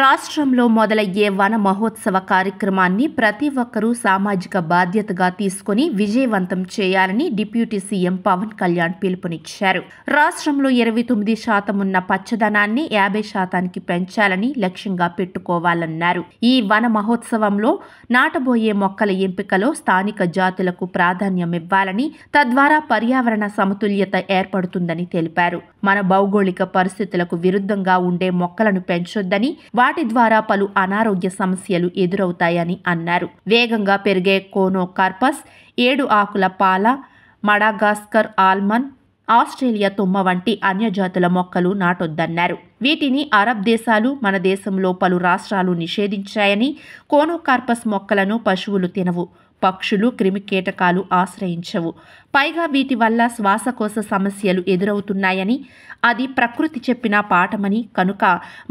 రాష్ట్రంలో మొదలయ్యే వన మహోత్సవ కార్యక్రమాన్ని ప్రతి ఒక్కరూ సామాజిక బాధ్యతగా తీసుకుని విజయవంతం చేయాలని డిప్యూటీ సీఎం పవన్ కళ్యాణ్ పిలుపునిచ్చారు. రాష్ట్రంలో 29% ఉన్న పచ్చదనాన్ని 50% పెంచాలని లక్ష్యంగా పెట్టుకోవాలన్నారు. ఈ వన మహోత్సవంలో నాటబోయే మొక్కల ఎంపికలో స్థానిక జాతులకు ప్రాధాన్యమివ్వాలని, తద్వారా పర్యావరణ సమతుల్యత ఏర్పడుతుందని తెలిపారు. మన భౌగోళిక పరిస్థితులకు విరుద్ధంగా ఉండే మొక్కలను పెంచొద్దని, వాటి ద్వారా పలు అనారోగ్య సమస్యలు ఎదురవుతాయని అన్నారు. వేగంగా పెరిగే కోనోకార్పస్, 7 ఆకుల పాల, మడగాస్కర్ ఆల్మండ్, ఆస్ట్రేలియా తుమ్మ వంటి అన్యజాతుల మొక్కలు నాటొద్దన్నారు. వీటిని అరబ్ దేశాలు, మన దేశంలో పలు రాష్ట్రాలు నిషేధించాయని, కోనోకార్పస్ మొక్కలను పశువులు తినవు, పక్షులు, క్రిమికీటకాలు ఆశ్రయించవు. పైగా వీటి వల్ల శ్వాసకోశ సమస్యలు ఎదురవుతున్నాయని, అది ప్రకృతి చెప్పిన పాఠమని, కనుక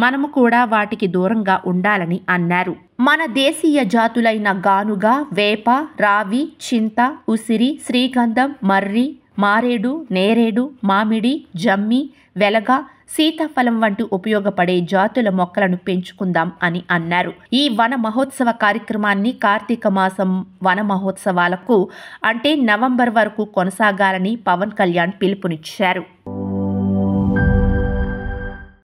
మనము కూడా వాటికి దూరంగా ఉండాలని అన్నారు. మన దేశీయ జాతులైన గానుగ, వేప, రావి, చింత, ఉసిరి, శ్రీగంధం, మర్రి, మారేడు, నేరేడు, మామిడి, జమ్మి, వెలగ, సీతాఫలం వంటి ఉపయోగపడే జాతుల మొక్కలను పెంచుకుందాం అని అన్నారు. ఈ వన మహోత్సవ కార్యక్రమాన్ని కార్తీక మాసం వన మహోత్సవాలకు అంటే నవంబర్ వరకు కొనసాగాలని పవన్ కళ్యాణ్ పిలుపునిచ్చారు.